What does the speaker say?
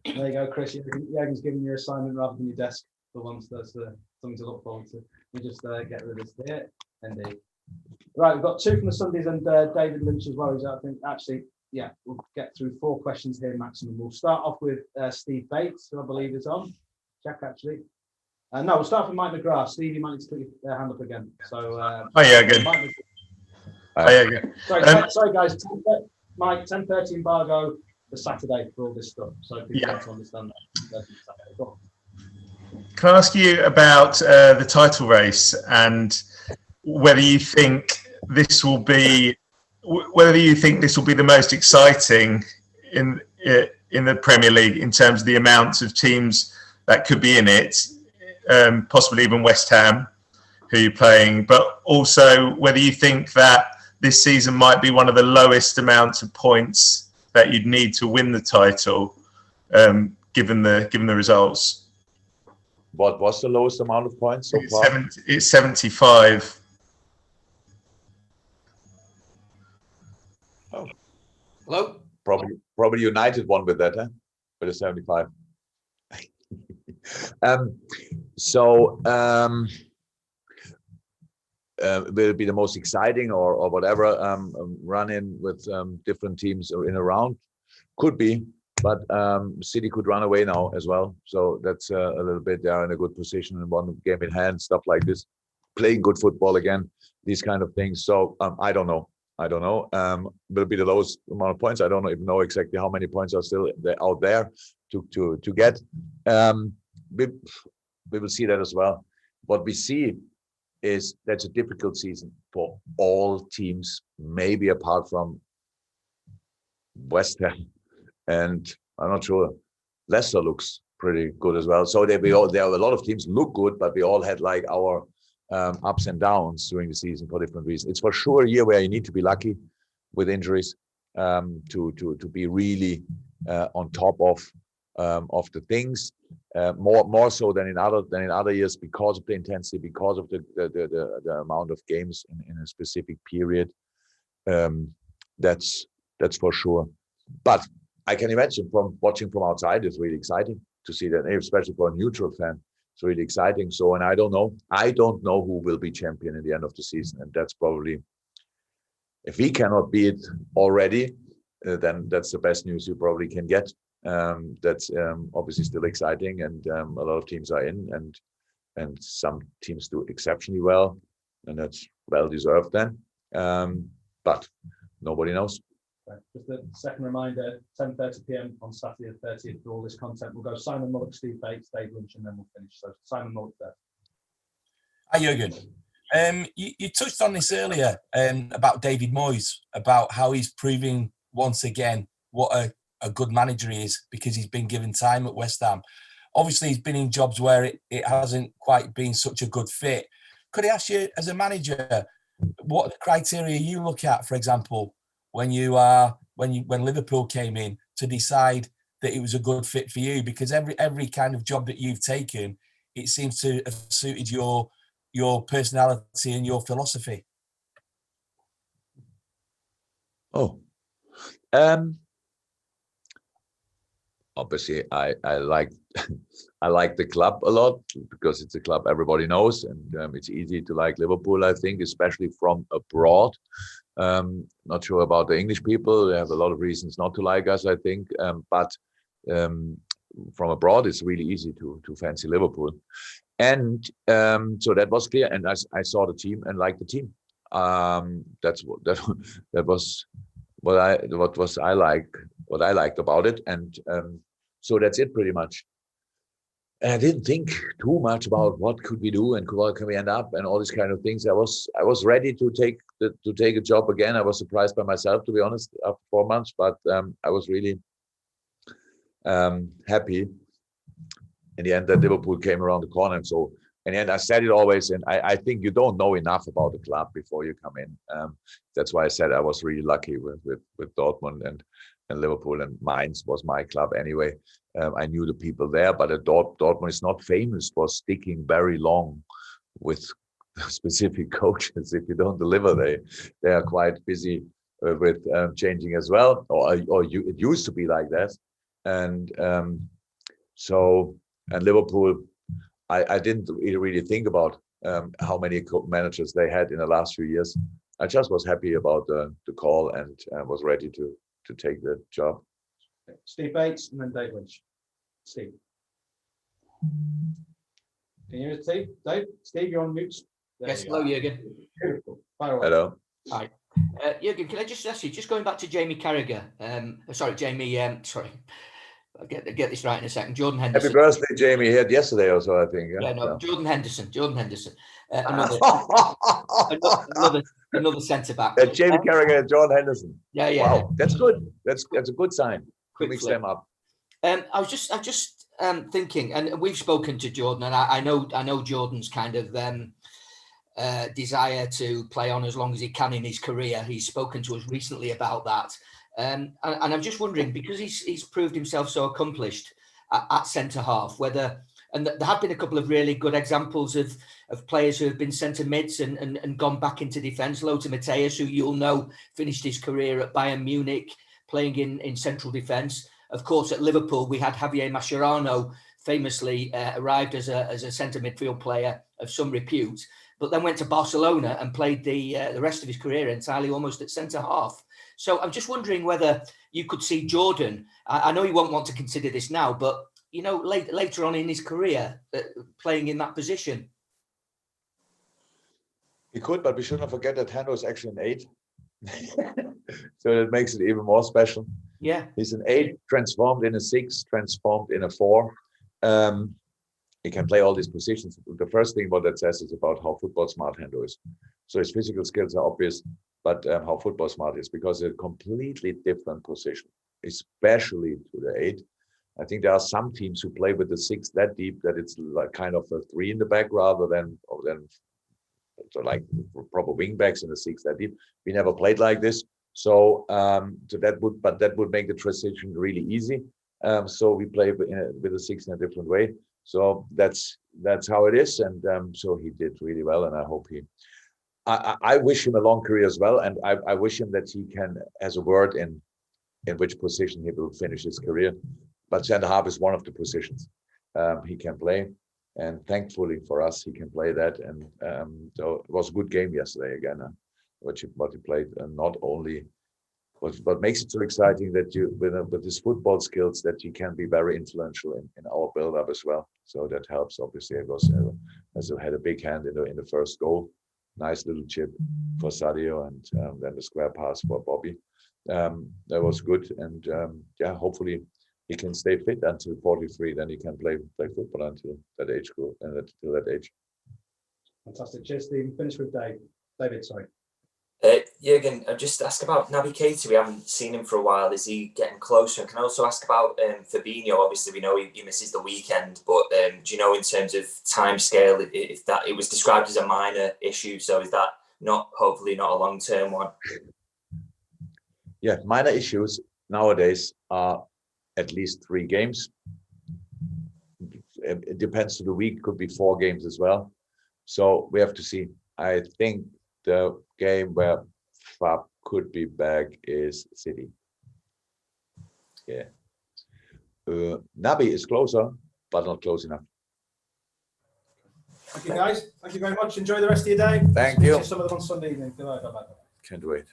There you go, Chris. Jurgen's giving you your assignment rather than your desk for once. That's something to look forward to. We just get rid of this here. Indeed. Right, we've got 2 from the Sundays and David Lynch as well. I think actually, yeah, we'll get through 4 questions here maximum. We'll start off with Steve Bates, who I believe is on. Check actually. No, we'll start with Mike McGrath. Steve, you might need to put your hand up again. So. Good. Sorry, guys. Mike, 10:30 embargo for Saturday for all this stuff. So people want to understand that. Can I ask you about the title race and whether you think this will be the most exciting in the Premier League in terms of the amounts of teams that could be in it, possibly even West Ham, who you're playing, but also whether you think that this season might be one of the lowest amounts of points that you'd need to win the title, given the results. What was the lowest amount of points so far? It's 75. Oh. Hello? Probably United won with that, with a 75. Will it be the most exciting or whatever run-in with different teams in a round? Could be, but City could run away now as well. So that's a little bit, they are in a good position and one game in hand, stuff like this. Playing good football again, these kind of things. So I don't know. Will it be the lowest amount of points? I don't even know exactly how many points are still out there to get. We will see that as well. What we see is that's a difficult season for all teams, maybe apart from West Ham, and I'm not sure. Leicester looks pretty good as well. So there are a lot of teams look good, but we all had like our ups and downs during the season for different reasons. It's for sure a year where you need to be lucky with injuries to be really on top of the things. More so than in other years because of the intensity, because of the amount of games in a specific period. That's for sure. But I can imagine from watching from outside, it's really exciting to see that, especially for a neutral fan. It's really exciting. So, and I don't know who will be champion in the end of the season, and that's probably, if we cannot be it already, then that's the best news you probably can get. That's obviously still exciting, and a lot of teams are in, and some teams do exceptionally well, and that's well deserved then. But nobody knows. Right. Just a second reminder: 10:30 p.m. on Saturday the 30th for all this content. We'll go Simon Mullock, Steve Bates, Dave Lynch, and then we'll finish. So Simon Mullock there. Hi, Jurgen. You touched on this earlier about David Moyes, about how he's proving once again what a good manager he is because he's been given time at West Ham. Obviously, he's been in jobs where it hasn't quite been such a good fit. Could I ask you, as a manager, what criteria you look at, for example, when Liverpool came in to decide that it was a good fit for you? Because every kind of job that you've taken, it seems to have suited your personality and your philosophy. Obviously, I like I like the club a lot because it's a club everybody knows, and it's easy to like Liverpool, I think, especially from abroad. Not sure about the English people; they have a lot of reasons not to like us, I think. But from abroad, it's really easy to fancy Liverpool, and so that was clear. And I saw the team and liked the team. That was what I liked about it, and so that's it pretty much. And I didn't think too much about what could we do and what can we end up and all these kind of things. I was ready to take a job again. I was surprised by myself, to be honest, after 4 months, but I was really happy in the end that Liverpool came around the corner. And so in the end, I said it always, and I think you don't know enough about the club before you come in. That's why I said I was really lucky with Dortmund and Liverpool, and Mainz was my club anyway. I knew the people there, but Dortmund is not famous for sticking very long with specific coaches. If you don't deliver, they are quite busy with changing as well, or it used to be like that. And and Liverpool, I didn't really think about how many managers they had in the last few years. I just was happy about the call and was ready to take the job. Steve Bates and then Dave Lynch. Steve. Can you hear us, Steve? Dave? Steve, you're on mute. There Yes, you hello, are. Jurgen. Beautiful. Fire away. Hello. Hi. Jurgen, can I just ask you, just going back to Jamie Carragher, sorry, I'll get this right in a second. Jordan Henderson. Happy birthday, Jamie. He had yesterday or so, I think. Yeah, no, Jordan Henderson. Another centre back. Jamie Carragher and Jordan Henderson. Yeah. Wow, that's good. That's a good sign. Quick Mix flip. them up. I was just thinking, and we've spoken to Jordan, and I know Jordan's kind of desire to play on as long as he can in his career. He's spoken to us recently about that, and I'm just wondering, because he's proved himself so accomplished at centre half, whether, and there have been a couple of really good examples of players who have been centre mids and gone back into defence. Lothar Matthäus, who you'll know finished his career at Bayern Munich playing in central defence. Of course, at Liverpool, we had Javier Mascherano, famously arrived as a centre midfield player of some repute, but then went to Barcelona and played the rest of his career entirely almost at centre half. So I'm just wondering whether you could see Jordan. I know you won't want to consider this now, but later on in his career, playing in that position. He could, but we shouldn't forget that Hendo is actually an 8. So that makes it even more special. Yeah. He's an 8, transformed in a 6, transformed in a 4. He can play all these positions. The first thing what that says is about how football smart Hendo is. So his physical skills are obvious, but how football smart is, because it's a completely different position, especially to the 8. I think there are some teams who play with the 6 that deep that it's like kind of a 3 in the back rather than so like proper wing backs in the 6 that deep. We never played like this, so that would make the transition really easy. So we play with the 6 in a different way. So that's how it is, and so he did really well, and I hope I wish him a long career as well, and I wish him that he has a word in which position he will finish his career. But centre half is one of the positions he can play, and thankfully for us, he can play that. And so it was a good game yesterday again, what he played, and not only. What makes it so exciting that you, with his football skills, that he can be very influential in our build-up as well. So that helps. Obviously, it was had a big hand in the first goal. Nice little chip for Sadio, and then the square pass for Bobby. That was good, and hopefully he can stay fit until 43. Then he can play football until that age group and until that age. Fantastic. Cheers, Steve. Finish with David. Sorry. Jurgen, I'll just ask about Naby Keita. We haven't seen him for a while. Is he getting closer? And can I also ask about Fabinho? Obviously, we know he misses the weekend, but do you know in terms of timescale if that it was described as a minor issue? So is that hopefully not a long-term one? Yeah, minor issues nowadays are at least 3 games. It depends to the week. Could be 4 games as well. So we have to see. I think the game where Fab could be back is City. Yeah. Naby is closer, but not close enough. Thank you, guys. Thank you very much. Enjoy the rest of your day. Thank you. See some of them on Sunday evening. Bye. Can't wait.